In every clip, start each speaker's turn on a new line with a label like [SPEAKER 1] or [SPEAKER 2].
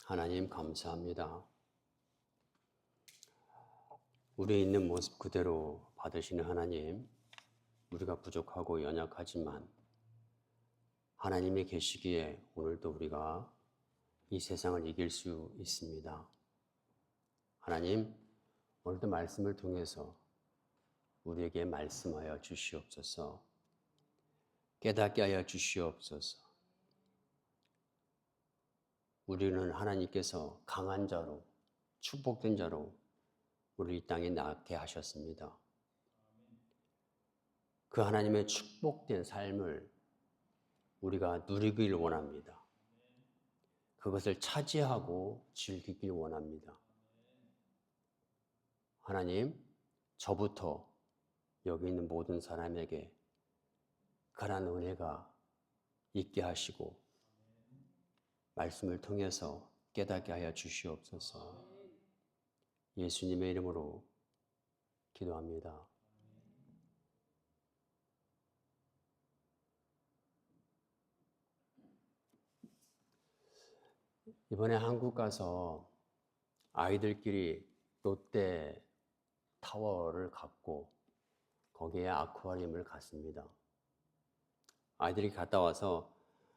[SPEAKER 1] 하나님 감사합니다. 우리에 있는 모습 그대로 받으시는 하나님, 우리가 부족하고 연약하지만 하나님이 계시기에 오늘도 우리가 이 세상을 이길 수 있습니다. 하나님, 오늘도 말씀을 통해서 우리에게 말씀하여 주시옵소서. 깨닫게 하여 주시옵소서. 우리는 하나님께서 강한 자로, 축복된 자로 우리 이 땅에 낳게 하셨습니다. 그 하나님의 축복된 삶을 우리가 누리길 원합니다. 그것을 차지하고 즐기길 원합니다. 하나님, 저부터 여기 있는 모든 사람에게 그러한 은혜가 있게 하시고 말씀을 통해서 깨닫게 하여 주시옵소서. 예수님의 이름으로 기도합니다. 이번에 한국 가서 아이들끼리 롯데 타워를 갔고 거기에 아쿠아리움을 갔습니다. 아이들이 갔다 와서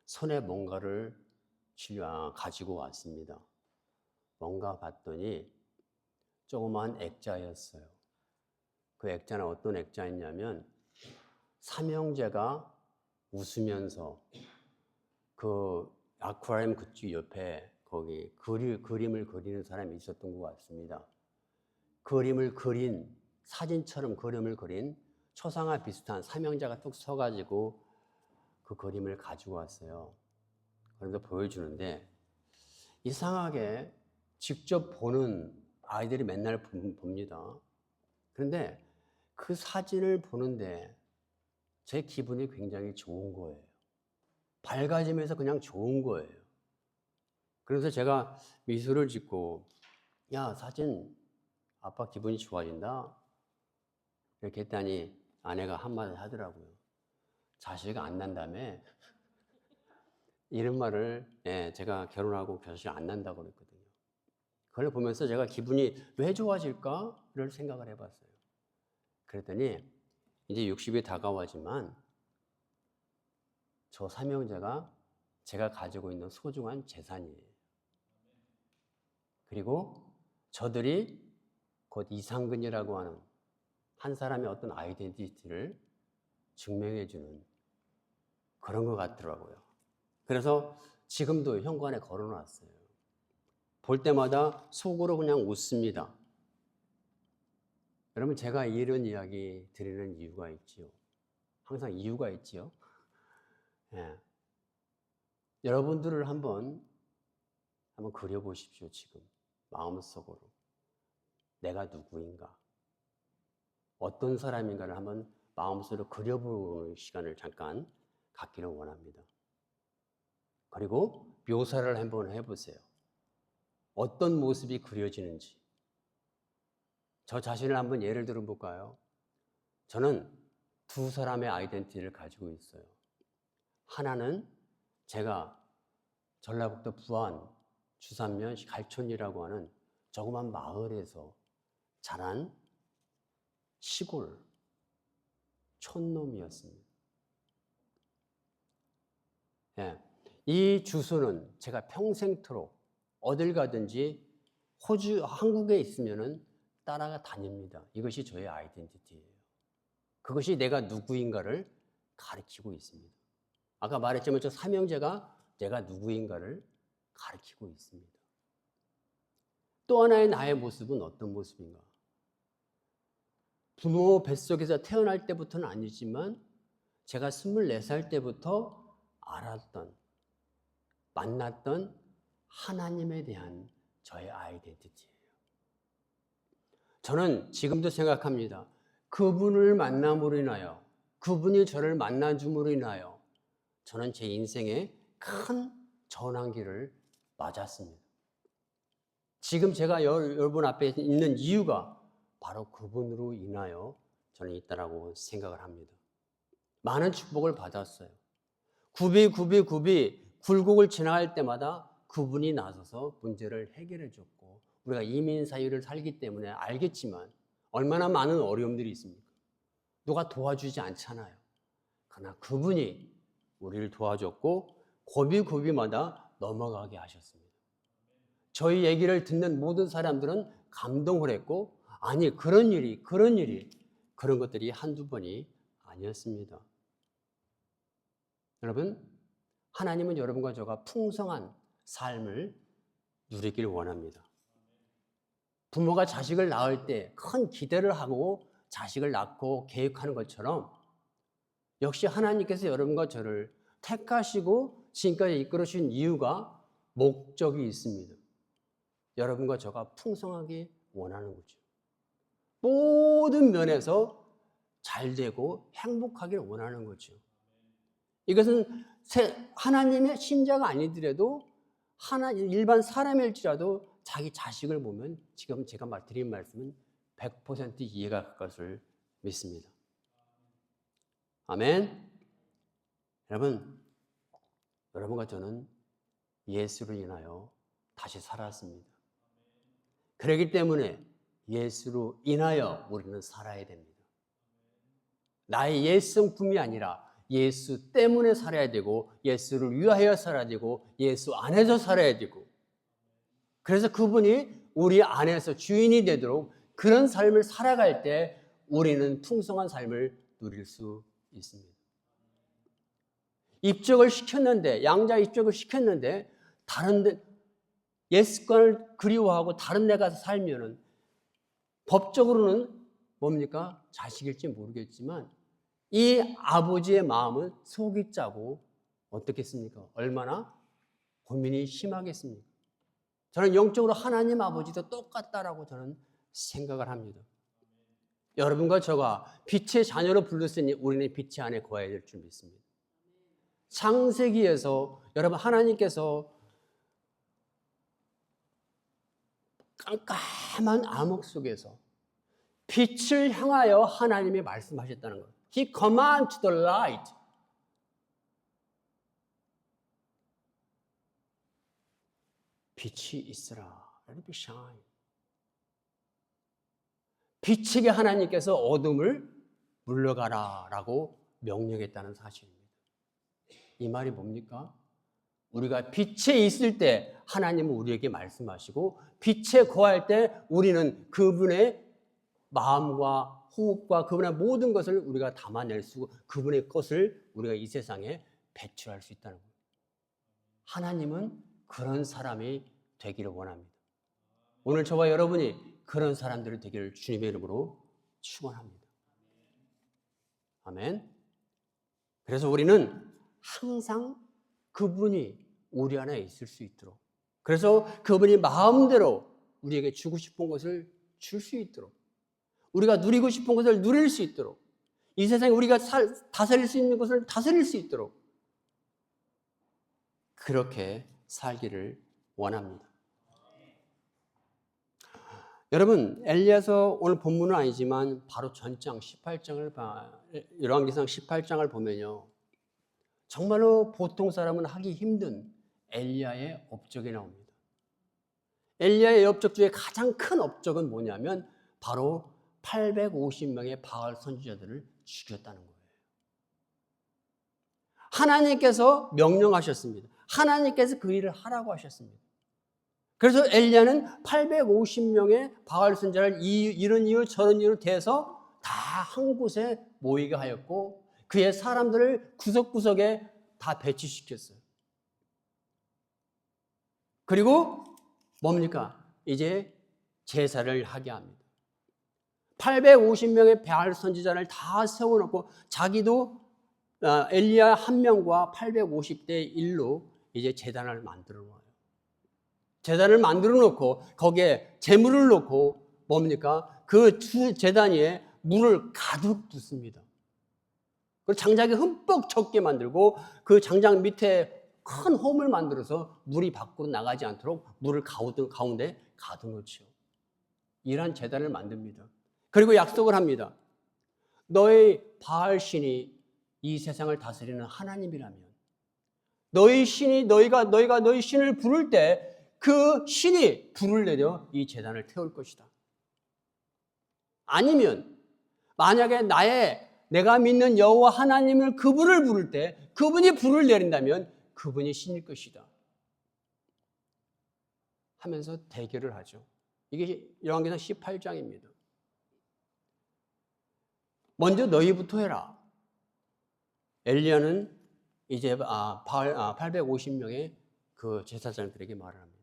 [SPEAKER 1] 손에 뭔가를 가지고 왔습니다. 뭔가 봤더니 조그만 액자였어요. 그 액자는 어떤 액자였냐면 삼형제가 웃으면서 그 아쿠아리움 그쪽 옆에 거기 그림을 그리는 사람이 있었던 것 같습니다. 그림을 그린, 사진처럼 그림을 그린 초상화 비슷한 삼형제가 뚝 서가지고 그 그림을 가지고 왔어요. 그래서 보여주는데 이상하게 직접 보는 아이들이 맨날 봅니다. 그런데 그 사진을 보는데 제 기분이 굉장히 좋은 거예요. 밝아지면서 그냥 좋은 거예요. 그래서 제가 미소를 짓고 야, 사진 아빠 기분이 좋아진다. 이렇게 했더니 아내가 한마디 하더라고요. 자식 안 난다며? 이런 말을 제가 결혼하고 자식 안 난다고 그랬거든요. 그걸 보면서 제가 기분이 왜 좋아질까를 생각을 해봤어요. 그랬더니 이제 60이 다가와지만 저 삼형제가 제가 가지고 있는 소중한 재산이에요. 그리고 저들이 곧 이상근이라고 하는 한 사람의 어떤 아이덴티티를 증명해주는 그런 것 같더라고요. 그래서 지금도 현관에 걸어놨어요. 볼 때마다 속으로 그냥 웃습니다. 여러분, 제가 이런 이야기 드리는 이유가 있지요. 항상 이유가 있지요. 여러분들을 한번 그려보십시오. 지금 마음속으로 내가 누구인가, 어떤 사람인가를 한번 마음속으로 그려보는 시간을 잠깐 갖기를 원합니다. 그리고 묘사를 한번 해보세요. 어떤 모습이 그려지는지. 저 자신을 한번 예를 들어볼까요? 저는 두 사람의 아이덴티티를 가지고 있어요. 하나는 제가 전라북도 부안 주산면 갈촌이라고 하는 조그만 마을에서 자란 시골 촌놈이었습니다. 이 주소는 제가 평생토록 어딜 가든지 한국에 있으면은 따라가 다닙니다. 이것이 저의 아이덴티티예요. 그것이 내가 누구인가를 가리키고 있습니다. 아까 말했지만 저 삼형제가 내가 누구인가를 가리키고 있습니다. 또 하나의 나의 모습은 어떤 모습인가? 부모 뱃속에서 태어날 때부터는 아니지만 제가 24살 때부터 알았던, 만났던 하나님에 대한 저의 아이덴티티예요. 저는 지금도 생각합니다. 그분을 만남으로 인하여, 그분이 저를 만나줌으로 인하여 저는 제 인생에 큰 전환기를 맞았습니다. 지금 제가 여러분 앞에 있는 이유가 바로 그분으로 인하여 저는 있다라고 생각을 합니다. 많은 축복을 받았어요. 굴곡을 지나갈 때마다 그분이 나서서 문제를 해결해 줬고, 우리가 이민 사회를 살기 때문에 알겠지만 얼마나 많은 어려움들이 있습니까? 누가 도와주지 않잖아요. 그러나 그분이 우리를 도와줬고 고비고비마다 넘어가게 하셨습니다. 저희 얘기를 듣는 모든 사람들은 감동을 했고, 아니 그런 일이 그런 것들이 한두 번이 아니었습니다. 여러분, 하나님은 여러분과 저가 풍성한 삶을 누리길 원합니다. 부모가 자식을 낳을 때 큰 기대를 하고 자식을 낳고 계획하는 것처럼, 역시 하나님께서 여러분과 저를 택하시고 지금까지 이끌어주신 이유가, 목적이 있습니다. 여러분과 저가 풍성하게 원하는 거죠. 모든 면에서 잘 되고 행복하길 원하는 거죠. 이것은 하나님의 신자가 아니더라도 일반 사람일지라도 자기 자식을 보면 지금 제가 드린 말씀은 100% 이해가 갈 것을 믿습니다. 아멘. 여러분과 저는 예수로 인하여 다시 살았습니다. 그렇기 때문에 예수로 인하여 우리는 살아야 됩니다. 나의 옛성품이 아니라 예수 때문에 살아야 되고, 예수를 위하여 살아야 되고, 예수 안에서 살아야 되고, 그래서 그분이 우리 안에서 주인이 되도록 그런 삶을 살아갈 때 우리는 풍성한 삶을 누릴 수 있습니다. 입적을 시켰는데, 양자 입적을 시켰는데 다른 데 옛 습관을 그리워하고 다른 데 가서 살면은 법적으로는 뭡니까? 자식일지 모르겠지만 이 아버지의 마음은 속이 짜고 어떻겠습니까? 얼마나 고민이 심하겠습니까? 저는 영적으로 하나님 아버지도 똑같다라고 저는 생각을 합니다. 여러분과 저가 빛의 자녀로 불렀으니 우리는 빛의 안에 거해야 될 줄 믿습니다. 창세기에서 여러분, 하나님께서 깜깜한 암흑 속에서 빛을 향하여 하나님이 말씀하셨다는 거예요. He commanded the light. 빛이 있으라. Let it shine. 빛에게 하나님께서 어둠을 물러가라 라고 명령했다는 사실입니다. 이 말이 뭡니까? 우리가 빛에 있을 때 하나님은 우리에게 말씀하시고, 빛에 거할 때 우리는 그분의 마음과 호흡과 그분의 모든 것을 우리가 담아낼 수, 그분의 것을 우리가 이 세상에 배출할 수 있다는 거예요. 하나님은 그런 사람이 되기를 원합니다. 오늘 저와 여러분이 그런 사람들이 되기를 주님의 이름으로 축원합니다. 아멘. 그래서 우리는 항상 그분이 우리 안에 있을 수 있도록, 그래서 그분이 마음대로 우리에게 주고 싶은 것을 줄 수 있도록, 우리가 누리고 싶은 것을 누릴 수 있도록, 이 세상에 우리가 다스릴 수 있는 것을 다스릴 수 있도록 그렇게 살기를 원합니다. 여러분, 엘리야서 오늘 본문은 아니지만 바로 전장 18장을 열왕기상 18장을 보면요, 정말로 보통 사람은 하기 힘든 엘리야의 업적이 나옵니다. 엘리야의 업적 중에 가장 큰 업적은 뭐냐면 바로 850명의 바알 선지자들을 죽였다는 거예요. 하나님께서 명령하셨습니다. 하나님께서 그 일을 하라고 하셨습니다. 그래서 엘리야는 850명의 바알 선지자를 이런 이유 저런 이유로 대해서 다 한 곳에 모이게 하였고, 그의 사람들을 구석구석에 다 배치시켰어요. 그리고 뭡니까? 이제 제사를 하게 합니다. 850명의 바알 선지자를 다 세워놓고 자기도 엘리야 한 명과 850대 1로 이제 제단을 만들어 놓아요. 제단을 만들어 놓고 거기에 재물을 놓고 뭡니까? 그 제단 위에 물을 가득 붓습니다. 그리고 장작에 흠뻑 젖게 만들고 그 장작 밑에 큰 홈을 만들어서 물이 밖으로 나가지 않도록 물을 가운데 가둬 놓죠. 이러한 제단을 만듭니다. 그리고 약속을 합니다. 너의 바알 신이 이 세상을 다스리는 하나님이라면 너희 신이 너희가 너희 신을 부를 때 그 신이 불을 내려 이 제단을 태울 것이다. 아니면 만약에 내가 믿는 여호와 하나님을 그분을 부를 때 그분이 불을 내린다면 그분이 신일 것이다 하면서 대결을 하죠. 이게 열왕기상 18장입니다. 먼저 너희부터 해라. 엘리야는 이제 850명의 그 제사장들에게 말을 합니다.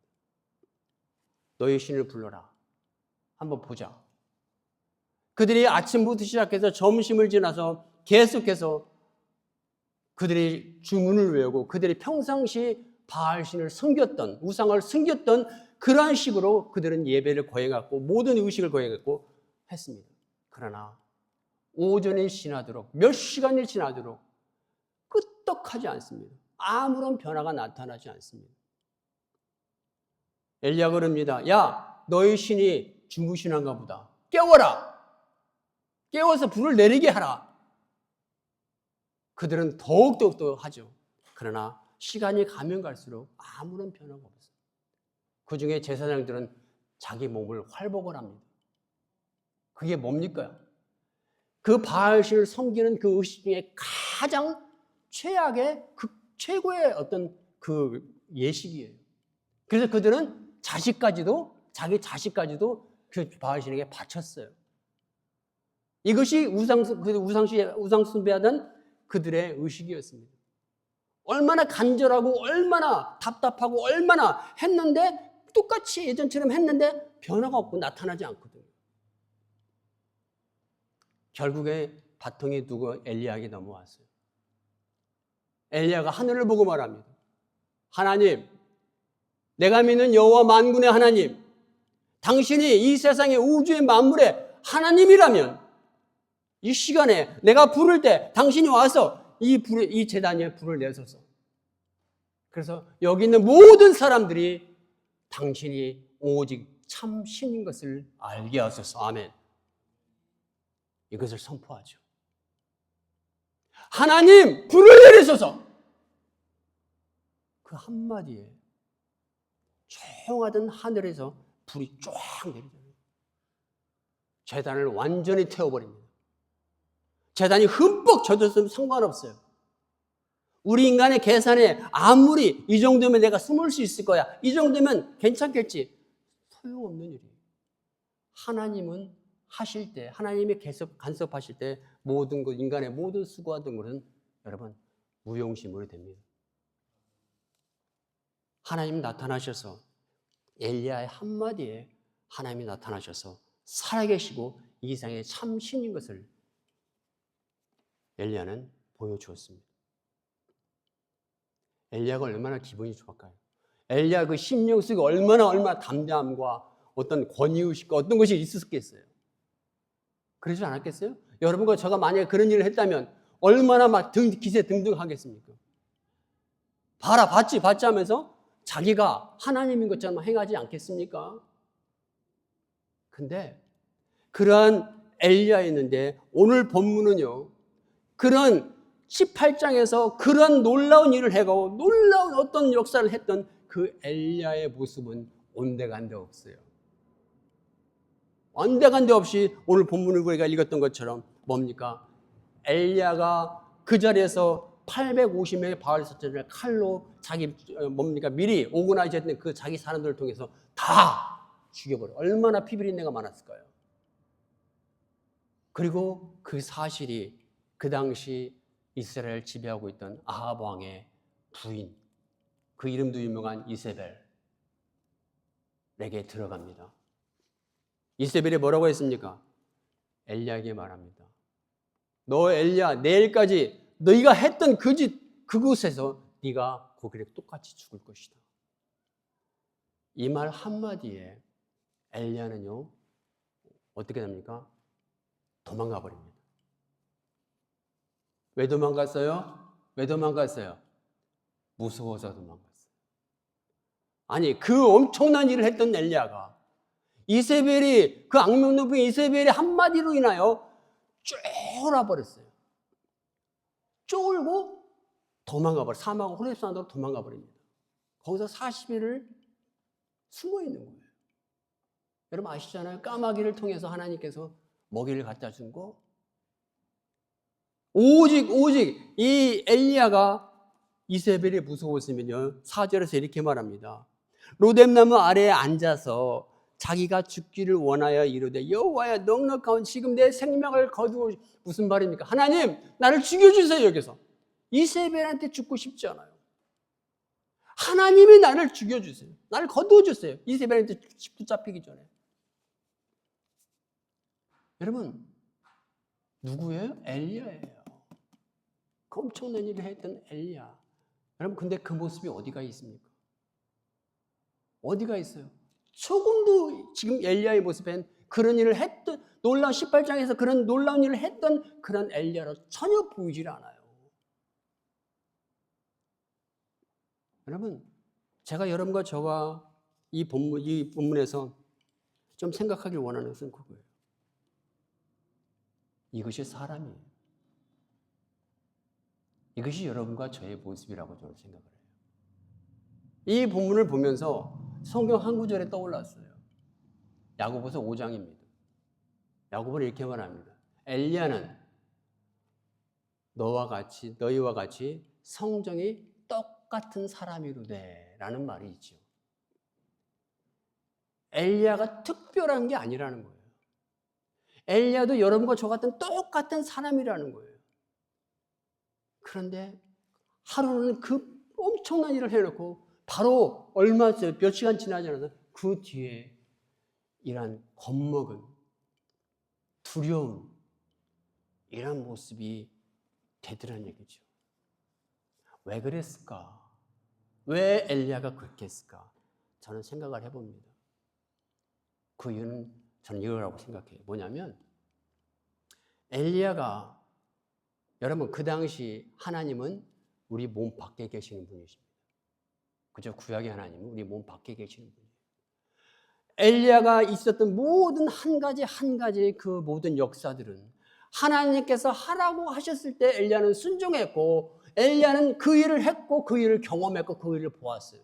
[SPEAKER 1] 너희 신을 불러라. 한번 보자. 그들이 아침부터 시작해서 점심을 지나서 계속해서 그들이 주문을 외우고 그들이 평상시 바알신을 섬겼던, 우상을 섬겼던 그러한 식으로 그들은 예배를 거행했고 모든 의식을 거행했고 했습니다. 그러나 오전이 지나도록 몇 시간이 지나도록 끄떡하지 않습니다. 아무런 변화가 나타나지 않습니다. 엘리야가 그럽니다. 야, 너희 신이 주무시는가 보다. 깨워라. 깨워서 불을 내리게 하라. 그들은 더욱더 하죠. 그러나 시간이 가면 갈수록 아무런 변화가 없어요. 그 중에 제사장들은 자기 몸을 활복을 합니다. 그게 뭡니까? 그 바알신을 섬기는 그 의식 중에 가장 최악의 최고의 어떤 그 예식이에요. 그래서 그들은 자기 자식까지도 그 바알신에게 바쳤어요. 이것이 우상숭배하던 그들의 의식이었습니다. 얼마나 간절하고 얼마나 답답하고 얼마나 했는데 똑같이 예전처럼 했는데 변화가 없고 나타나지 않거든요. 결국에 바통이 누구 엘리야에게 넘어왔어요. 엘리야가 하늘을 보고 말합니다. 하나님, 내가 믿는 여호와 만군의 하나님, 당신이 이 세상의 우주의 만물의 하나님이라면 이 시간에 내가 부를 때 당신이 와서 이 제단에 불을 내소서. 그래서 여기 있는 모든 사람들이 당신이 오직 참 신인 것을 알게 하소서. 아멘. 이것을 선포하죠. 하나님, 불을 내리소서. 그 한마디에 조용하던 하늘에서 불이 쫙 내리잖아요. 제단을 완전히 태워버립니다. 제단이 흠뻑 젖었으면 상관없어요. 우리 인간의 계산에 아무리 이 정도면 내가 숨을 수 있을 거야, 이 정도면 괜찮겠지, 소용없는 일이에요. 하나님은 하실 때, 하나님이 계속 간섭하실 때 모든 것, 인간의 모든 수고하던 것은 여러분 무용지물이 됩니다. 하나님 나타나셔서 엘리야의 한마디에 하나님이 나타나셔서 살아계시고 이 세상의 참 신인 것을 엘리야는 보여주었습니다. 엘리야가 얼마나 기분이 좋을까요? 엘리야 그 심령 속에 얼마나 담대함과 어떤 권위의식과 어떤 것이 있었겠어요? 그러지 않았겠어요? 여러분과 제가 만약에 그런 일을 했다면 얼마나 막 기세 등등하겠습니까? 봐라, 봤지 하면서 자기가 하나님인 것처럼 행하지 않겠습니까? 근데 그러한 엘리야였는데 오늘 본문은요, 그런 18장에서 그런 놀라운 일을 해가고 놀라운 어떤 역사를 했던 그 엘리야의 모습은 온데간데 없어요. 온데간데 없이 오늘 본문을 우리가 읽었던 것처럼 뭡니까? 엘리야가 그 자리에서 850명의 바알 선지자를 칼로 미리 오거나이즈 했던 그 자기 사람들을 통해서 다 죽여버려. 얼마나 피비린내가 많았을까요? 그리고 그 사실이 그 당시 이스라엘 지배하고 있던 아합 왕의 부인, 그 이름도 유명한 이세벨에게 들어갑니다. 이세벨이 뭐라고 했습니까? 엘리야에게 말합니다. 너 엘리야, 내일까지 너희가 했던 그곳에서 네가 거기에 똑같이 죽을 것이다. 이 말 한마디에 엘리야는요, 어떻게 됩니까? 도망가 버립니다. 왜 도망갔어요? 무서워서 도망갔어요. 아니, 그 엄청난 일을 했던 엘리야가 이세벨이, 그 악명 높은 이세벨의 한마디로 인하여 쫄아버렸어요. 쫄고 사막과 호렙산으로 도망가 버립니다. 거기서 40일을 숨어 있는 거예요. 여러분 아시잖아요. 까마귀를 통해서 하나님께서 먹이를 갖다 준 거. 오직 이 엘리야가 이세벨이 무서웠으면요. 4절에서 이렇게 말합니다. 로뎀나무 아래에 앉아서 자기가 죽기를 원하여 이르되 여호와여 넉넉하온 지금 내 생명을 거두어. 무슨 말입니까? 하나님 나를 죽여주세요. 여기서 이세벨한테 죽고 싶지 않아요. 하나님이 나를 죽여주세요. 나를 거두어주세요. 이세벨한테 붙잡히기 전에. 여러분 누구예요? 엘리야예요. 그 엄청난 일을 했던 엘리야. 여러분 근데 그 모습이 어디가 있습니까? 어디가 있어요? 조금도 지금 엘리야의 모습엔 그런 일을 했던, 놀라운 18장에서 그런 놀라운 일을 했던 그런 엘리야로 전혀 보이질 않아요. 여러분 제가 여러분과 저와 이 본문에서 좀 생각하길 원하는 것은 그거예요. 이것이 사람이에요. 이것이 여러분과 저의 모습이라고 저는 생각을 해요. 이 본문을 보면서 성경 한 구절에 떠올랐어요. 야고보서 5장입니다. 야고보는 이렇게 말합니다. 엘리야는 너희와 같이 성정이 똑같은 사람이로되 라는 말이 있죠. 엘리야가 특별한 게 아니라는 거예요. 엘리야도 여러분과 저 같은 똑같은 사람이라는 거예요. 그런데 하루는 그 엄청난 일을 해놓고 바로 몇 시간 지나지 않아서 그 뒤에 이런 겁먹은 두려운 이런 모습이 되더란 얘기죠. 왜 그랬을까? 왜 엘리야가 그렇게 했을까? 저는 생각을 해봅니다. 그 이유는 저는 이거라고 생각해요. 뭐냐면 엘리야가 여러분 그 당시 하나님은 우리 몸 밖에 계시는 분이십니다. 그죠? 구약의 하나님은 우리 몸 밖에 계시는 분이에요. 엘리야가 있었던 모든 한 가지 그 모든 역사들은 하나님께서 하라고 하셨을 때 엘리야는 순종했고 엘리야는 그 일을 했고 그 일을 경험했고 그 일을 보았어요.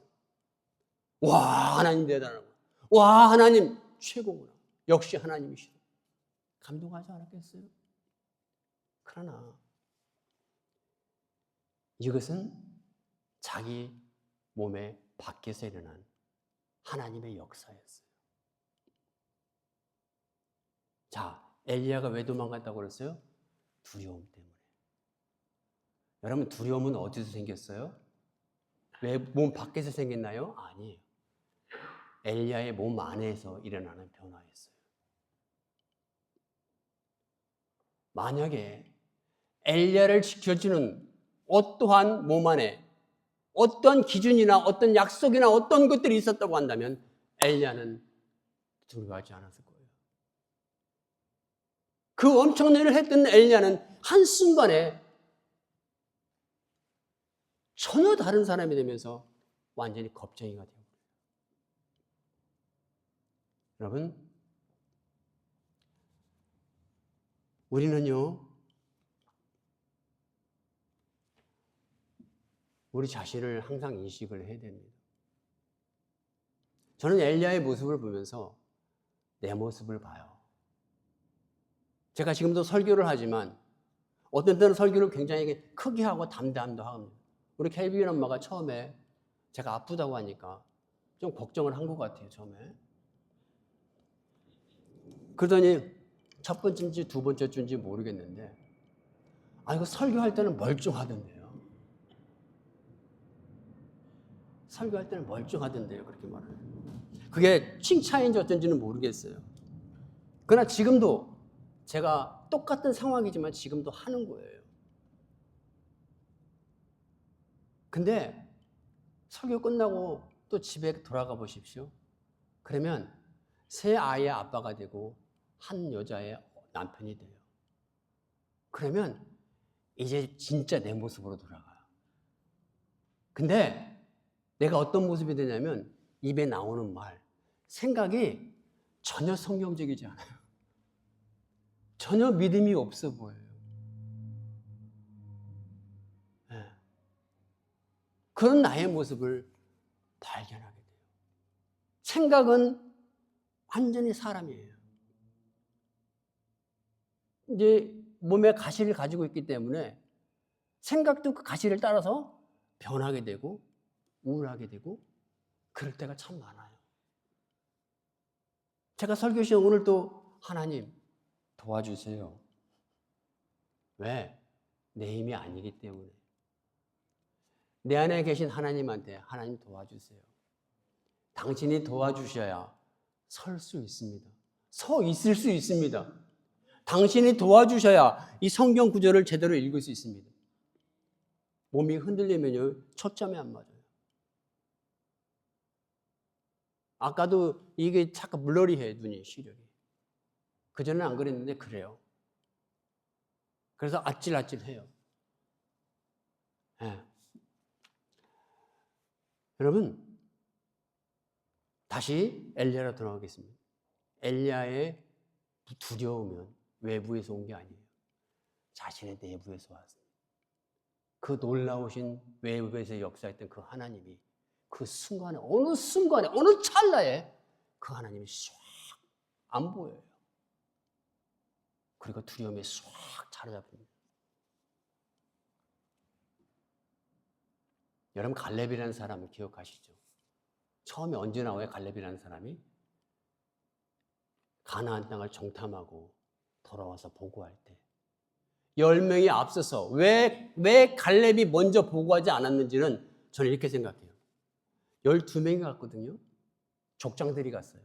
[SPEAKER 1] 와 하나님 대단하고 와 하나님 최고구나. 역시 하나님이시다. 감동하지 않았겠어요? 그러나 이것은 자기 몸의 밖에서 일어난 하나님의 역사였어요. 자, 엘리야가 왜 도망갔다고 그랬어요? 두려움 때문에. 여러분 두려움은 어디서 생겼어요? 왜 몸 밖에서 생겼나요? 아니에요. 엘리야의 몸 안에서 일어나는 변화였어요. 만약에 엘리야를 지켜주는 어떠한 몸 안에 어떤 기준이나 어떤 약속이나 어떤 것들이 있었다고 한다면 엘리야는 두려워하지 않았을 거예요. 그 엄청난 일을 했던 엘리야는 한순간에 전혀 다른 사람이 되면서 완전히 겁쟁이가 되어버려요. 여러분 우리는요 우리 자신을 항상 인식을 해야 됩니다. 저는 엘리야의 모습을 보면서 내 모습을 봐요. 제가 지금도 설교를 하지만 어떤 때는 설교를 굉장히 크게 하고 담담도 합니다. 우리 켈빈 엄마가 처음에 제가 아프다고 하니까 좀 걱정을 한 것 같아요. 처음에. 그러더니 첫 번째인지 두 번째 주인지 모르겠는데 이거 설교할 때는 멀쩡하던데요. 설교할 때는 멀쩡하던데요. 그렇게 말해요. 그게 칭찬인지 어쩐지는 모르겠어요. 그러나 지금도 제가 똑같은 상황이지만 지금도 하는 거예요. 근데 설교 끝나고 또 집에 돌아가 보십시오. 그러면 세 아이의 아빠가 되고 한 여자의 남편이 돼요. 그러면 이제 진짜 내 모습으로 돌아가요. 근데 내가 어떤 모습이 되냐면 입에 나오는 말, 생각이 전혀 성경적이지 않아요. 전혀 믿음이 없어 보여요. 네. 그런 나의 모습을 발견하게 돼요. 생각은 완전히 사람이에요. 이제 몸에 가시를 가지고 있기 때문에 생각도 그 가시를 따라서 변하게 되고 우울하게 되고 그럴 때가 참 많아요. 제가 설교 시간 오늘도 하나님 도와주세요. 왜? 내 힘이 아니기 때문에. 내 안에 계신 하나님한테 하나님 도와주세요. 당신이 도와주셔야 설 수 있습니다. 서 있을 수 있습니다. 당신이 도와주셔야 이 성경 구절을 제대로 읽을 수 있습니다. 몸이 흔들리면요, 초점이 안 맞아요. 아까도 이게 자꾸 블러리해, 눈이, 시력이. 그전에는 안 그랬는데 그래요. 그래서 아찔아찔해요. 네. 여러분, 다시 엘리야로 돌아가겠습니다. 엘리야의 두려움은 외부에서 온 게 아니에요. 자신의 내부에서 왔습니다. 그 놀라우신 외부에서 역사했던 그 하나님이 그 순간에, 어느 순간에, 어느 찰나에 그 하나님이 싹 안 보여요. 그리고 두려움이 싹 사로잡힙니다. 여러분, 갈렙이라는 사람을 기억하시죠? 처음에 언제 나와요? 갈렙이라는 사람이 가나안 땅을 정탐하고 돌아와서 보고할 때 10명이 앞서서 왜 갈렙이 먼저 보고하지 않았는지는 저는 이렇게 생각해요. 12명이 갔거든요. 족장들이 갔어요.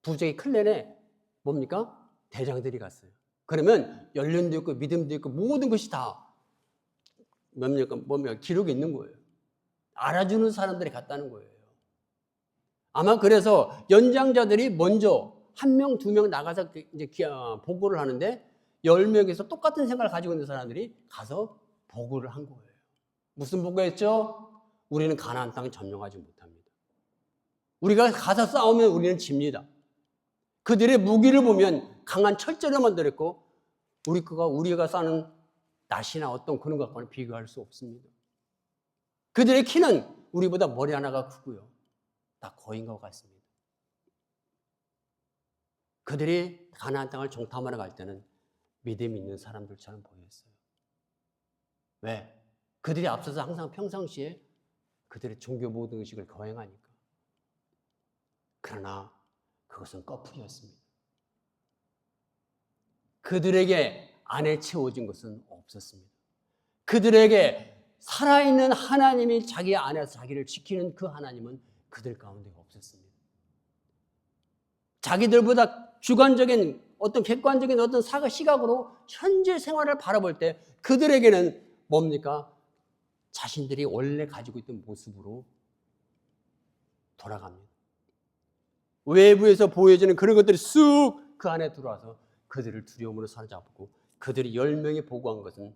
[SPEAKER 1] 부족의 클랜에 뭡니까? 대장들이 갔어요. 그러면 연륜도 있고 믿음도 있고 모든 것이 다 뭡니까? 기록이 있는 거예요. 알아주는 사람들이 갔다는 거예요. 아마 그래서 연장자들이 먼저 1명, 2명 나가서 이제 보고를 하는데 10명에서 똑같은 생각을 가지고 있는 사람들이 가서 보고를 한 거예요. 무슨 보고했죠? 우리는 가나안 땅을 점령하지 못합니다. 우리가 가서 싸우면 우리는 집니다. 그들의 무기를 보면 강한 철제로 만들었고 우리가 싸는 낫이나 어떤 그런 것과는 비교할 수 없습니다. 그들의 키는 우리보다 머리 하나가 크고요. 다 거인 것 같습니다. 그들이 가나안 땅을 정탐하러 갈 때는 믿음 있는 사람들처럼 보였어요. 왜? 그들이 앞서서 항상 평상시에 그들의 종교 모든 의식을 거행하니까. 그러나 그것은 꺼풀이었습니다. 그들에게 안에 채워진 것은 없었습니다. 그들에게 살아있는 하나님이 자기 안에서 자기를 지키는 그 하나님은 그들 가운데 없었습니다. 자기들보다 주관적인 어떤 객관적인 어떤 시각으로 현재 생활을 바라볼 때 그들에게는 뭡니까? 자신들이 원래 가지고 있던 모습으로 돌아갑니다. 외부에서 보여지는 그런 것들이 쑥 그 안에 들어와서 그들을 두려움으로 사로잡고 그들이 10명이 보고한 것은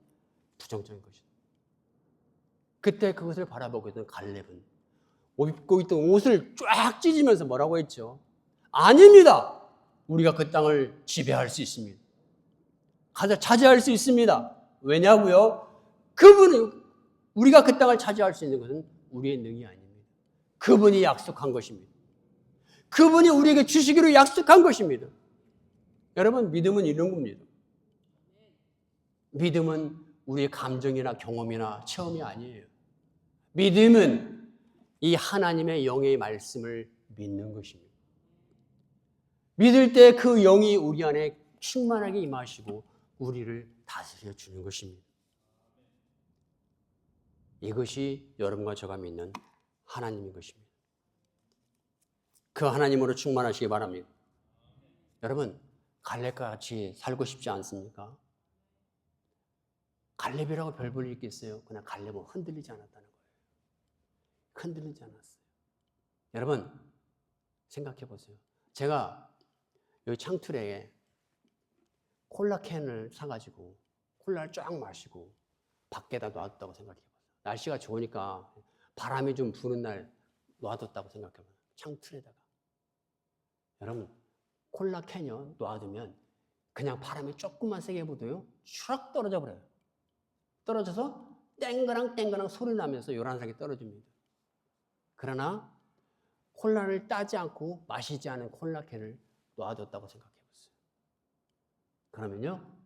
[SPEAKER 1] 부정적인 것이다. 그때 그것을 바라보고 있던 갈렙은 입고 있던 옷을 쫙 찢으면서 뭐라고 했죠? 아닙니다. 우리가 그 땅을 지배할 수 있습니다. 가서 차지할 수 있습니다. 왜냐고요? 우리가 그 땅을 차지할 수 있는 것은 우리의 능이 아닙니다. 그분이 약속한 것입니다. 그분이 우리에게 주시기로 약속한 것입니다. 여러분, 믿음은 이런 겁니다. 믿음은 우리의 감정이나 경험이나 체험이 아니에요. 믿음은 이 하나님의 영의 말씀을 믿는 것입니다. 믿을 때 그 영이 우리 안에 충만하게 임하시고 우리를 다스려 주는 것입니다. 이것이 여러분과 제가 믿는 하나님인 것입니다. 그 하나님으로 충만하시기 바랍니다. 여러분, 갈렙과 같이 살고 싶지 않습니까? 갈렙이라고 별 볼 일 있겠어요? 그냥 갈렙은 흔들리지 않았다는 거예요. 흔들리지 않았어요. 여러분, 생각해 보세요. 제가 여기 창틀에 콜라 캔을 사가지고 콜라를 쫙 마시고 밖에다 놔뒀다고 생각해 보세요. 날씨가 좋으니까 바람이 좀 부는 날 놔뒀다고 생각해 보세요. 창틀에다가. 여러분, 콜라 캔을 놔두면 그냥 바람이 조금만 세게 불어도요, 추락 떨어져 버려요. 떨어져서 땡그랑 소리 나면서 요란하게 떨어집니다. 그러나 콜라를 따지 않고 마시지 않은 콜라캔을 놔뒀다고 생각해 보세요. 그러면요,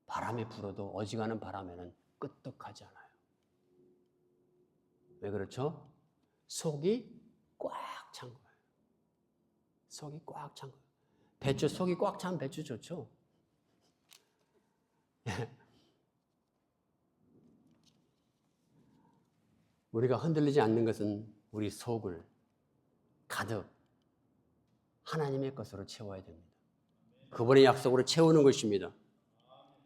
[SPEAKER 1] 바람이 불어도 어지간한 바람에는 끄떡하지 않아요. 왜 그렇죠? 속이 꽉 찬 거예요. 속이 꽉 찬 거예요. 배추 속이 꽉 찬 배추 좋죠? 우리가 흔들리지 않는 것은 우리 속을 가득 하나님의 것으로 채워야 됩니다. 그분의 약속으로 채우는 것입니다.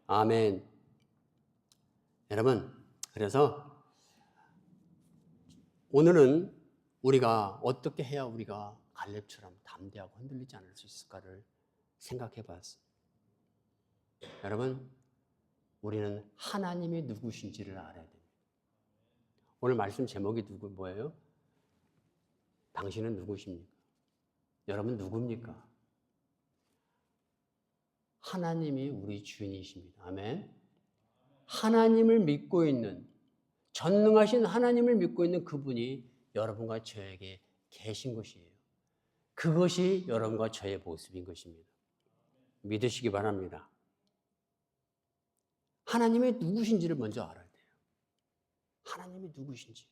[SPEAKER 1] 아멘. 여러분, 그래서 오늘은 우리가 어떻게 해야 우리가 갈렙처럼 담대하고 흔들리지 않을 수 있을까를 생각해 봤습니다. 여러분, 우리는 하나님이 누구신지를 알아야 됩니다. 오늘 말씀 제목이 뭐예요? 당신은 누구십니까? 여러분 누굽니까? 하나님이 우리 주인이십니다. 아멘. 하나님을 믿고 있는, 전능하신 하나님을 믿고 있는 그분이 여러분과 저에게 계신 것이에요. 그것이 여러분과 저의 모습인 것입니다. 믿으시기 바랍니다. 하나님이 누구신지를 먼저 알아야 돼요. 하나님이 누구신지.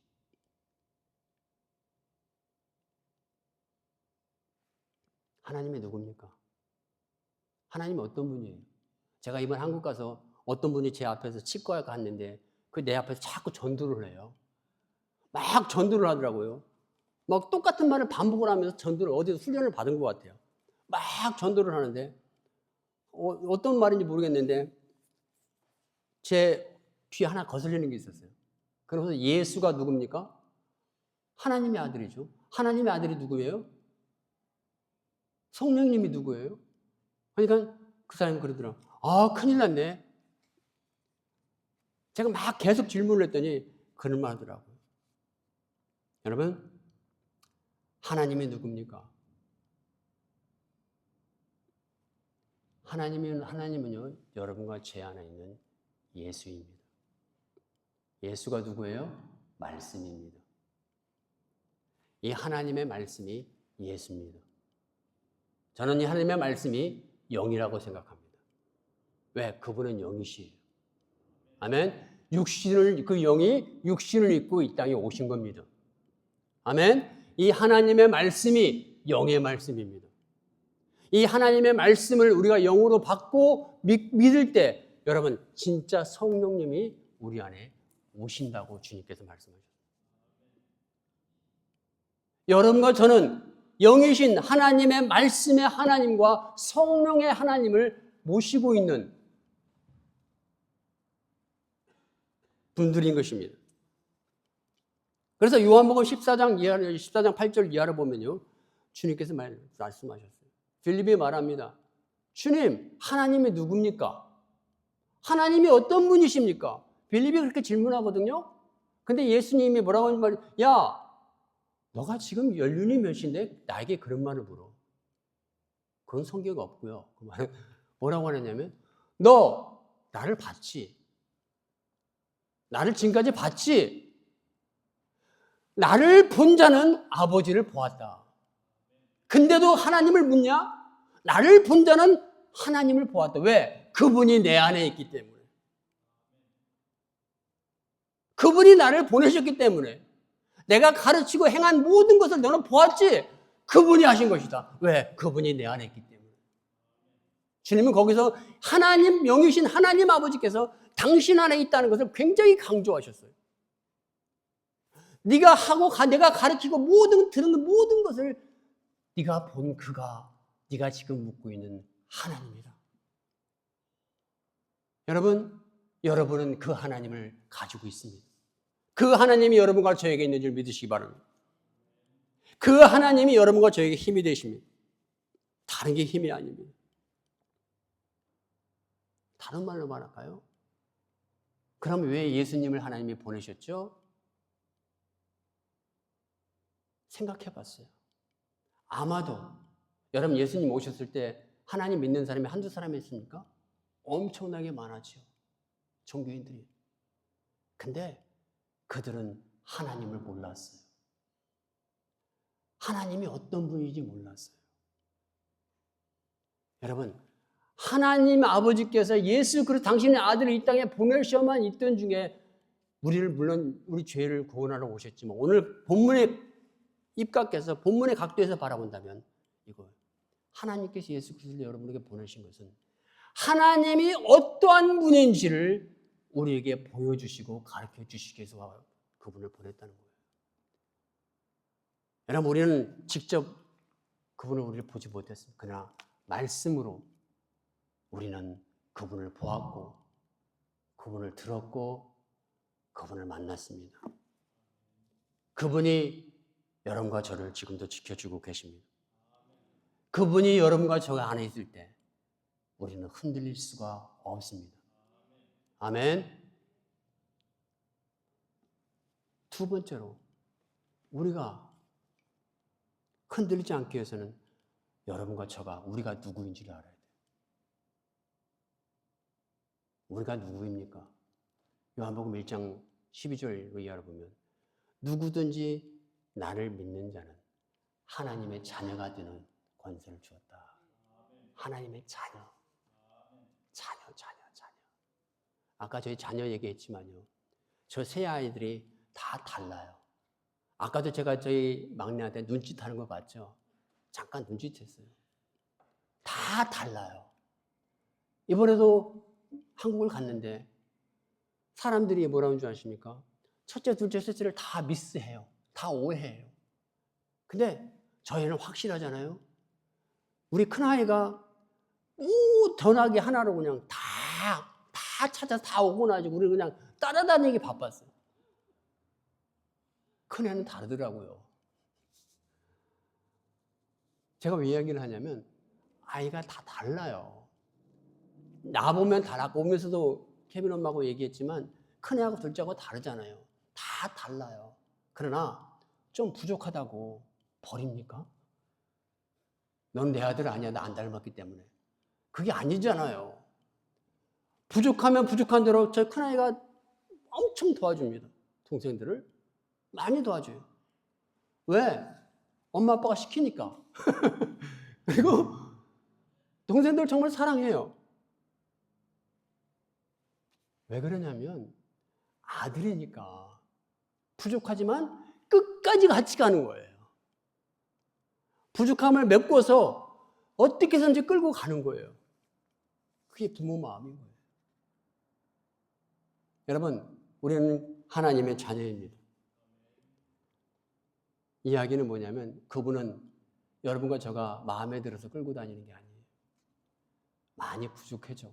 [SPEAKER 1] 하나님이 누굽니까? 하나님이 어떤 분이에요? 제가 이번 한국 가서 어떤 분이 제 앞에서 치과에 갔는데 그 내 앞에서 자꾸 전도를 해요. 막 전도를 하더라고요. 막 똑같은 말을 반복을 하면서 전도를 어디서 훈련을 받은 것 같아요. 막 전도를 하는데 어떤 말인지 모르겠는데 제 귀에 하나 거슬리는 게 있었어요. 그러면서 예수가 누굽니까? 하나님의 아들이죠. 하나님의 아들이 누구예요? 성령님이 누구예요? 그러니까 그 사람이 그러더라고요. 아, 큰일 났네. 제가 막 계속 질문을 했더니 그런 말 하더라고요. 여러분, 하나님이 누굽니까? 하나님은요, 여러분과 제 안에 있는 예수입니다. 예수가 누구예요? 말씀입니다. 이 하나님의 말씀이 예수입니다. 저는 이 하나님의 말씀이 영이라고 생각합니다. 왜? 그분은 영이시에요. 아멘. 그 영이 육신을 입고 이 땅에 오신 겁니다. 아멘. 이 하나님의 말씀이 영의 말씀입니다. 이 하나님의 말씀을 우리가 영으로 받고 믿을 때 여러분 진짜 성령님이 우리 안에 오신다고 주님께서 말씀하셨습니다. 여러분과 저는 영이신 하나님의 말씀의 하나님과 성령의 하나님을 모시고 있는 분들인 것입니다. 그래서 요한복음 14장 8절 이하를 보면요. 주님께서 말씀하셨어요. 빌립이 말합니다. 주님, 하나님이 누굽니까? 하나님이 어떤 분이십니까? 빌립이 그렇게 질문하거든요. 근데 예수님이 뭐라고 하는 말이에요? 야, 너가 지금 연륜이 몇인데 나에게 그런 말을 물어. 그런 성경 없고요. 그 말은 뭐라고 하느냐면 너 나를 봤지? 나를 지금까지 봤지? 나를 본 자는 아버지를 보았다. 근데도 하나님을 묻냐? 나를 본 자는 하나님을 보았다. 왜? 그분이 내 안에 있기 때문에. 그분이 나를 보내셨기 때문에. 내가 가르치고 행한 모든 것을 너는 보았지? 그분이 하신 것이다. 왜? 그분이 내 안에 있기 때문에. 주님은 거기서 하나님, 영이신 하나님 아버지께서 당신 안에 있다는 것을 굉장히 강조하셨어요. 네가 하고 내가 가르치고 들은 모든 것을 네가 본 그가 네가 지금 묻고 있는 하나님이다. 여러분은 그 하나님을 가지고 있습니다. 그 하나님이 여러분과 저에게 있는 줄 믿으시기 바랍니다. 그 하나님이 여러분과 저에게 힘이 되십니다. 다른 게 힘이 아닙니다. 다른 말로 말할까요? 그럼 왜 예수님을 하나님이 보내셨죠? 생각해 봤어요. 아마도 여러분 예수님 오셨을 때 하나님 믿는 사람이 한두 사람이 있습니까? 엄청나게 많았죠. 종교인들이. 근데 그들은 하나님을 몰랐어요. 하나님이 어떤 분인지 몰랐어요. 여러분, 하나님 아버지께서 예수 그리스도 당신의 아들을 이 땅에 보내셔만 있던 중에 우리를 물론 우리 죄를 구원하러 오셨지만 오늘 본문에 입각해서 본문의 각도에서 바라본다면 이거 하나님께서 예수 그리스도를 여러분에게 보내신 것은 하나님이 어떠한 분인지를 우리에게 보여주시고 가르쳐 주시기 위해서 그분을 보냈다는 거예요. 여러분, 우리는 직접 그분을 우리를 보지 못했습니다. 그러나 말씀으로 우리는 그분을 보았고 그분을 들었고 그분을 만났습니다. 그분이 여러분과 저를 지금도 지켜주고 계십니다. 그분이 여러분과 저 안에 있을 때 우리는 흔들릴 수가 없습니다. 아멘. 두 번째로 우리가 흔들리지 않기 위해서는 여러분과 저가 우리가 누구인지를 알아야 돼요. 우리가 누구입니까? 요한복음 1장 12절 이하를 보면 누구든지 나를 믿는 자는 하나님의 자녀가 되는 권세를 주었다. 하나님의 자녀. 아까 저희 자녀 얘기했지만요. 저 세 아이들이 다 달라요. 아까도 제가 저희 막내한테 눈짓하는 거 봤죠? 잠깐 눈짓했어요. 다 달라요. 이번에도 한국을 갔는데 사람들이 뭐라는 줄 아십니까? 첫째, 둘째, 셋째를 다 미스해요. 다 오해해요. 근데 저희는 확실하잖아요. 우리 큰아이가 전화기 하나로 그냥 다 찾아서 다 오고 나지 우리 그냥 따라다니기 바빴어요. 큰애는 다르더라고요. 제가 왜 이야기를 하냐면 아이가 다 달라요. 나보면 달라 보면서도 케빈 엄마하고 얘기했지만 큰애하고 둘째하고 다르잖아요. 다 달라요. 그러나 좀 부족하다고 버립니까? 넌 내 아들 아니야. 나 안 닮았기 때문에. 그게 아니잖아요. 부족하면 부족한 대로 저 큰아이가 엄청 도와줍니다. 동생들을 많이 도와줘요. 왜? 엄마 아빠가 시키니까. 그리고 동생들 정말 사랑해요. 왜 그러냐면 아들이니까 부족하지만 끝까지 같이 가는 거예요. 부족함을 메꿔서 어떻게 해서든지 끌고 가는 거예요. 그게 부모 마음인 거예요. 여러분, 우리는 하나님의 자녀입니다. 이야기는 뭐냐면 그분은 여러분과 저가 마음에 들어서 끌고 다니는 게 아니에요. 많이 부족해져.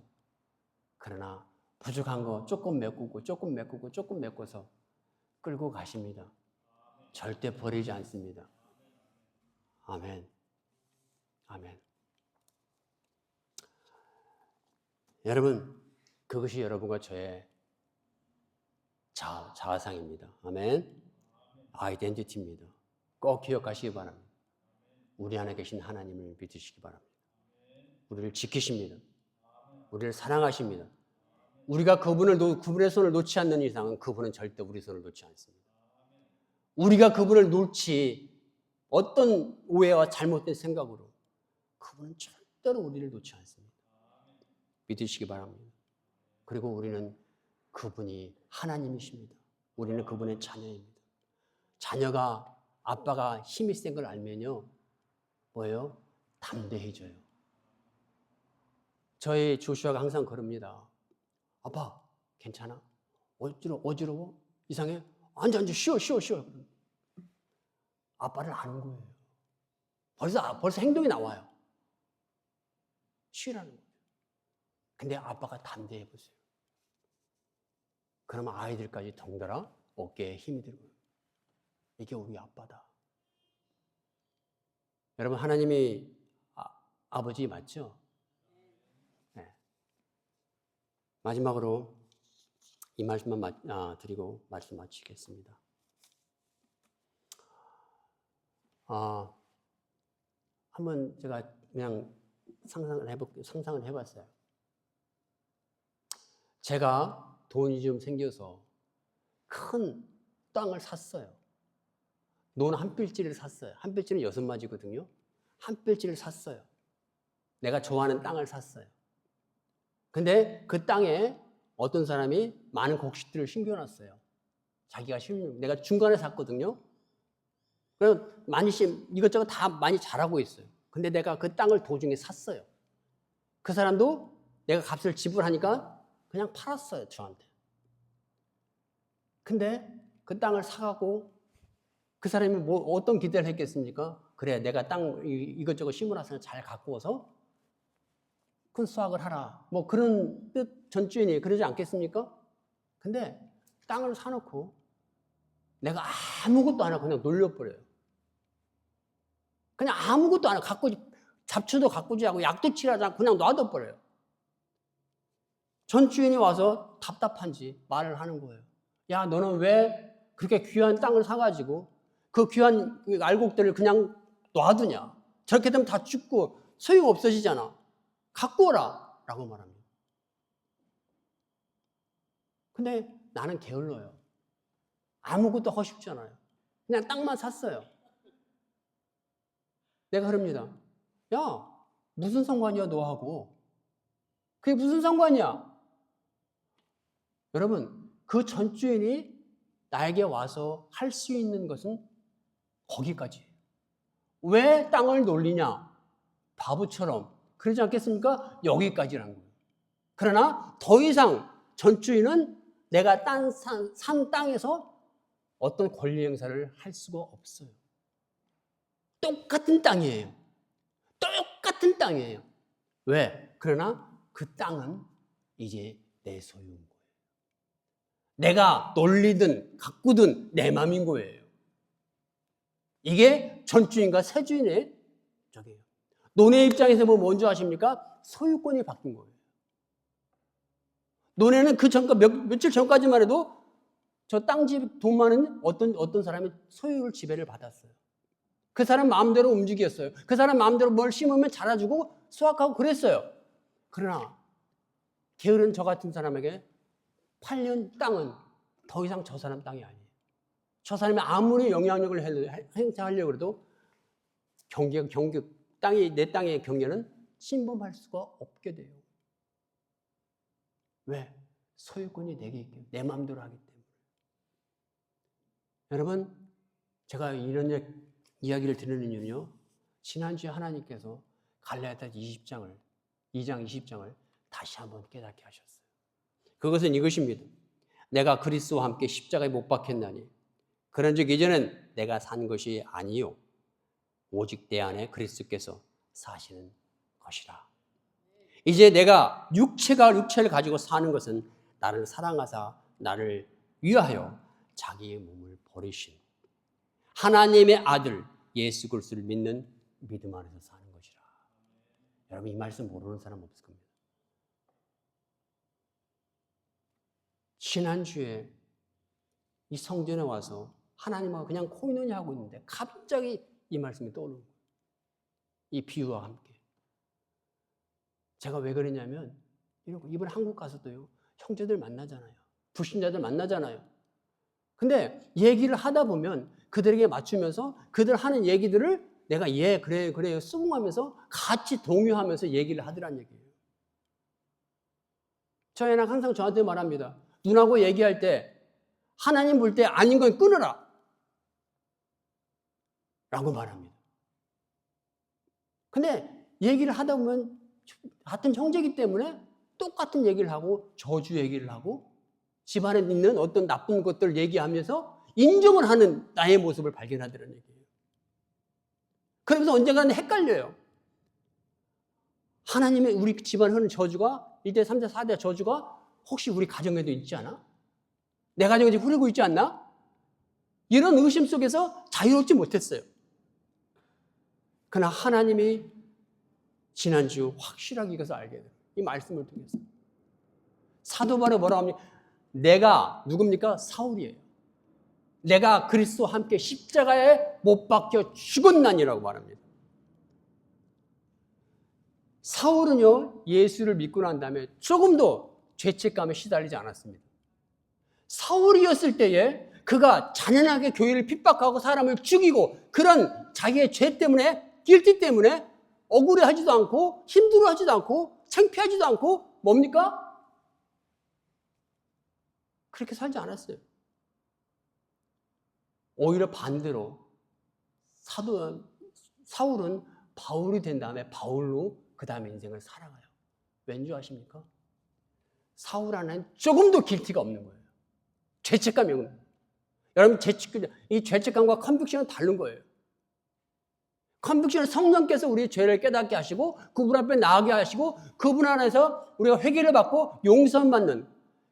[SPEAKER 1] 그러나 부족한 거 조금 메꾸고 조금 메꾸고 조금 메꿔서 끌고 가십니다. 절대 버리지 않습니다. 아멘. 아멘. 여러분, 그것이 여러분과 저의 자아상입니다. 아멘. 아이덴티티입니다. 꼭 기억하시기 바랍니다. 우리 안에 계신 하나님을 믿으시기 바랍니다. 우리를 지키십니다. 우리를 사랑하십니다. 우리가 그분의 손을 놓지 않는 이상은 그분은 절대 우리 손을 놓지 않습니다. 우리가 그분을 놓지 어떤 오해와 잘못된 생각으로 그분은 절대로 우리를 놓지 않습니다. 믿으시기 바랍니다. 그리고 우리는 그분이 하나님이십니다. 우리는 그분의 자녀입니다. 자녀가 아빠가 힘이 센 걸 알면요. 뭐예요? 담대해져요. 저희 조슈아가 항상 그럽니다. 아빠, 괜찮아? 어지러워? 이상해? 앉아, 쉬어. 아빠를 아는 거예요. 벌써 행동이 나와요. 쉬라는 거예요. 근데 아빠가 담대해 보세요. 그러면 아이들까지 덩달아 어깨에 힘이 들고요. 이게 우리 아빠다. 여러분, 하나님이 아버지 맞죠? 네. 마지막으로 이 말씀만 드리고 말씀 마치겠습니다. 한번 제가 그냥 상상을 해봤어요. 제가 돈이 좀 생겨서 큰 땅을 샀어요. 논 한 필지를 샀어요. 한 필지는 6마디거든요. 한 필지를 샀어요. 내가 좋아하는 땅을 샀어요. 근데 그 땅에 어떤 사람이 많은 곡식들을 심겨놨어요. 자기가 내가 중간에 샀거든요. 그래서 많이 이것저것 다 많이 자라고 있어요. 근데 내가 그 땅을 도중에 샀어요. 그 사람도 내가 값을 지불하니까 그냥 팔았어요, 저한테. 근데 그 땅을 사가고 그 사람이 어떤 기대를 했겠습니까? 그래, 내가 땅 이것저것 심어놔서 잘 가꾸어서 큰 수확을 하라. 그런 뜻 전주인이 그러지 않겠습니까? 근데 땅을 사놓고 내가 아무것도 안 하고 그냥 놀려버려요. 그냥 아무것도 안 하고 잡초도 가꾸지 않고 약도 칠하지 않고 그냥 놔둬버려요. 전주인이 와서 답답한지 말을 하는 거예요. 야, 너는 왜 그렇게 귀한 땅을 사가지고 그 귀한 알곡들을 그냥 놔두냐? 저렇게 되면 다 죽고 소용 없어지잖아. 갖고 오라 라고 말합니다. 근데 나는 게을러요. 아무것도 하고 싶지 않아요. 그냥 땅만 샀어요. 내가 그럽니다. 야, 무슨 상관이야 너하고. 그게 무슨 상관이야? 여러분, 그 전주인이 나에게 와서 할 수 있는 것은 거기까지예요. 왜 땅을 놀리냐? 바보처럼. 그러지 않겠습니까? 여기까지라는 거예요. 그러나 더 이상 전주인은 내가 산 땅에서 어떤 권리 행사를 할 수가 없어요. 똑같은 땅이에요. 똑같은 땅이에요. 왜? 그러나 그 땅은 이제 내 소유인 거예요. 내가 놀리든 가꾸든 내 맘인 거예요. 이게 전주인과 세주인의 적이에요. 논의 입장에서 보면 뭔지 아십니까? 소유권이 바뀐 거예요. 논에는 그 전까 며칠 전까지만 해도 저 땅집 돈 많은 어떤 사람이 소유를 지배를 받았어요. 그 사람 마음대로 움직였어요. 그 사람 마음대로 뭘 심으면 자라주고 수확하고 그랬어요. 그러나 게으른 저 같은 사람에게 팔린 땅은 더 이상 저 사람 땅이 아니에요. 저 사람이 아무리 영향력을 행사하려고 해도 내 땅의 경계는 침범할 수가 없게 돼요. 왜? 소유권이 내게 있기, 내 마음대로 하기 때문에. 여러분, 제가 이런 이야기를 드리는 이유는요, 지난주에 하나님께서 갈라디아 2장 20장을 다시 한번 깨닫게 하셨어요. 그것은 이것입니다. 내가 그리스도와 함께 십자가에 못 박혔나니 그런즉 이제는 내가 산 것이 아니요 오직 내 안에 그리스도께서 사시는 것이라. 이제 내가 육체를 가지고 사는 것은 나를 사랑하사 나를 위하여 자기의 몸을 버리신 하나님의 아들 예수 그리스도를 믿는 믿음 안에서 사는 것이라. 여러분, 이 말씀 모르는 사람 없을 겁니다. 지난주에 이 성전에 와서 하나님하고 그냥 코이노니 하고 있는데 갑자기 이 말씀이 떠오르는 거예요. 이 비유와 함께. 제가 왜 그러냐면 이번 한국 가서도요, 형제들 만나잖아요. 불신자들 만나잖아요. 근데 얘기를 하다 보면 그들에게 맞추면서 그들 하는 얘기들을 내가 그래요 수긍하면서 같이 동요하면서 얘기를 하더란 얘기예요. 저희 애는 항상 저한테 말합니다. 누나하고 얘기할 때 하나님 볼 때 아닌 건 끊어라 라고 말합니다. 근데 얘기를 하다 보면 같은 형제이기 때문에 똑같은 얘기를 하고 저주 얘기를 하고 집안에 있는 어떤 나쁜 것들을 얘기하면서 인정을 하는 나의 모습을 발견하더라는 얘기예요. 그러면서 언젠가는 헷갈려요. 하나님의 우리 집안에 흐르는 저주가 1대, 3대, 4대 저주가 혹시 우리 가정에도 있지 않아? 내 가정에 지금 흐르고 있지 않나? 이런 의심 속에서 자유롭지 못했어요. 그러나 하나님이 지난주 확실하게 이것을 알게 돼요. 이 말씀을 통해서. 사도 바울이 뭐라고 합니까? 내가 누굽니까? 사울이에요. 내가 그리스도와 함께 십자가에 못 박혀 죽었나니라고 말합니다. 사울은요, 예수를 믿고 난 다음에 조금도 죄책감에 시달리지 않았습니다. 사울이었을 때에 그가 잔인하게 교회를 핍박하고 사람을 죽이고 그런 자기의 죄 때문에, 길티 때문에 억울해하지도 않고 힘들어하지도 않고 창피하지도 않고 뭡니까? 그렇게 살지 않았어요. 오히려 반대로 사울은 바울이 된 다음에 바울로 그 다음에 인생을 살아가요. 왠지 아십니까? 사울 안에는 조금도 길티가 없는 거예요. 죄책감이 없는 거예요. 여러분, 이 죄책감과 컨빅션은 다른 거예요. 컨빅션은 성령께서 우리의 죄를 깨닫게 하시고 그분 앞에 나가게 하시고 그분 안에서 우리가 회개를 받고 용서받는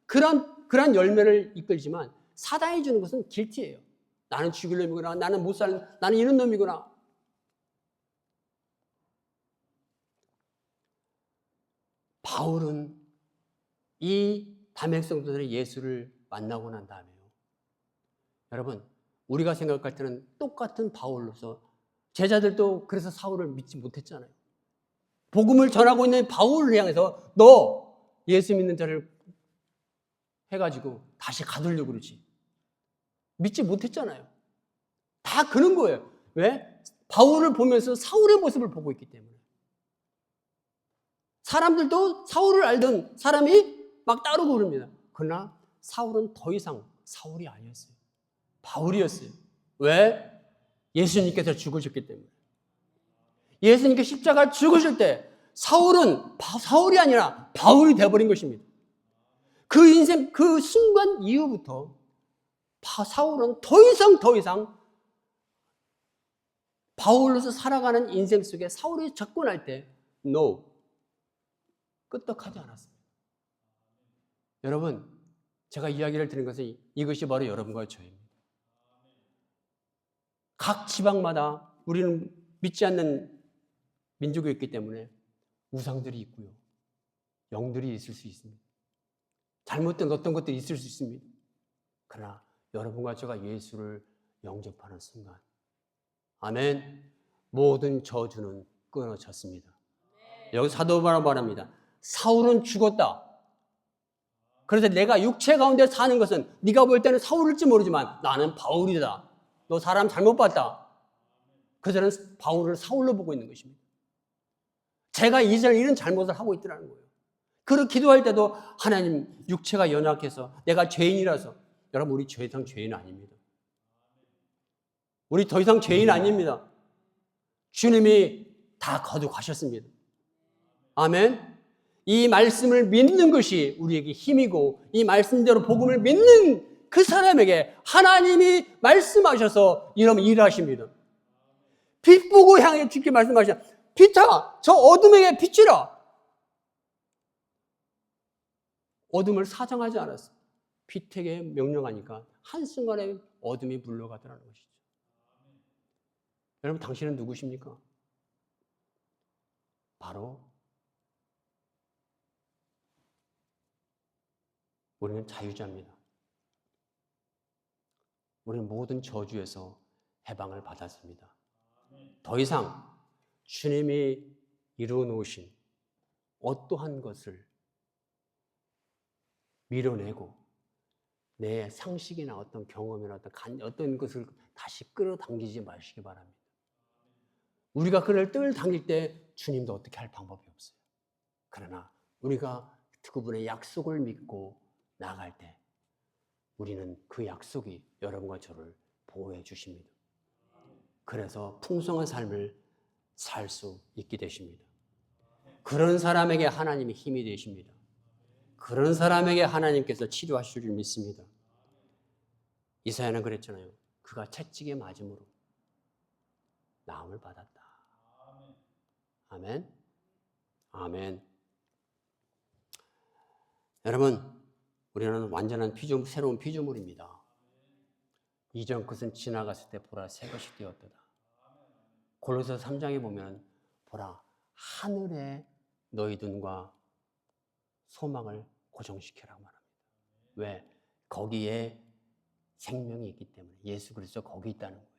[SPEAKER 1] 그런 열매를 이끌지만, 사단이 주는 것은 길티예요. 나는 죽일 놈이구나, 나는 못 사는, 나는 이런 놈이구나. 바울은 이 담액성도들의 예수를 만나고 난 다음에요, 여러분, 우리가 생각할 때는 똑같은 바울로서 제자들도 그래서 사울을 믿지 못했잖아요. 복음을 전하고 있는 바울을 향해서 너 예수 믿는 자를 해가지고 다시 가두려고 그러지. 믿지 못했잖아요. 다 그런 거예요. 왜? 바울을 보면서 사울의 모습을 보고 있기 때문에. 사람들도 사울을 알던 사람이 막 따르고 그럽니다. 그러나 사울은 더 이상 사울이 아니었어요. 바울이었어요. 왜? 예수님께서 죽으셨기 때문에. 예수님께 십자가를 죽으실 때 사울은 사울이 아니라 바울이 되어버린 것입니다. 그 인생, 그 순간 이후부터 사울은 더 이상 바울로서 살아가는 인생 속에 사울이 접근할 때 no, 끄떡하지 않았습니다. 여러분, 제가 이야기를 드린 것은 이것이 바로 여러분과 저입니다. 각 지방마다 우리는 믿지 않는 민족이 있기 때문에 우상들이 있고요, 영들이 있을 수 있습니다. 잘못된 어떤 것들이 있을 수 있습니다. 그러나 여러분과 제가 예수를 영접하는 순간, 아멘, 모든 저주는 끊어졌습니다. 여기서 사도 바울은 말합니다. 사울은 죽었다. 그래서 내가 육체 가운데 사는 것은 네가 볼 때는 사울일지 모르지만 나는 바울이다. 너 사람 잘못 봤다. 그 저는 바울을 사울로 보고 있는 것입니다. 제가 이전에 이런 잘못을 하고 있더라는 거예요. 그렇게 기도할 때도 하나님, 육체가 연약해서 내가 죄인이라서. 여러분, 우리 더 이상 죄인 아닙니다. 우리 더 이상 죄인 아닙니다. 주님이 다 거두가셨습니다. 아멘. 이 말씀을 믿는 것이 우리에게 힘이고, 이 말씀대로 복음을 믿는 그 사람에게 하나님이 말씀하셔서 이러면 일하십니다. 빛 보고 향해 주께 말씀하시자. 빛아, 저 어둠에게 비치라. 어둠을 사정하지 않았어. 빛에게 명령하니까 한순간에 어둠이 물러가더라는 것이죠. 여러분, 당신은 누구십니까? 바로 우리는 자유자입니다. 우리는 모든 저주에서 해방을 받았습니다. 더 이상 주님이 이루어 놓으신 어떠한 것을 밀어내고 내 상식이나 어떤 경험이나 어떤 것을 다시 끌어당기지 마시기 바랍니다. 우리가 그를 끌어당길 때 주님도 어떻게 할 방법이 없어요. 그러나 우리가 그분의 약속을 믿고 나아갈 때 우리는 그 약속이 여러분과 저를 보호해 주십니다. 그래서 풍성한 삶을 살 수 있게 되십니다. 그런 사람에게 하나님이 힘이 되십니다. 그런 사람에게 하나님께서 치료하실 줄 믿습니다. 이사야는 그랬잖아요. 그가 채찍에 맞음으로 나음을 받았다. 아멘. 아멘. 여러분, 우리는 완전한 새로운 피조물입니다. 이전 것은 지나갔을 때 보라 새 것이 되었도다. 골로새서 3장에 보면 보라 하늘에 너희 눈과 소망을 고정시키라고 말합니다. 왜? 거기에 생명이 있기 때문에. 예수 그리스도 거기 있다는 거예요.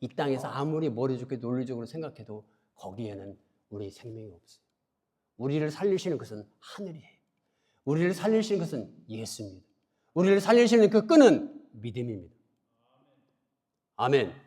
[SPEAKER 1] 이 땅에서 아무리 머리 좋게 논리적으로 생각해도 거기에는 우리 생명이 없어요. 우리를 살리시는 것은 하늘이에요. 우리를 살리시는 것은 예수입니다. 우리를 살리시는 그 끈은 믿음입니다. 아멘.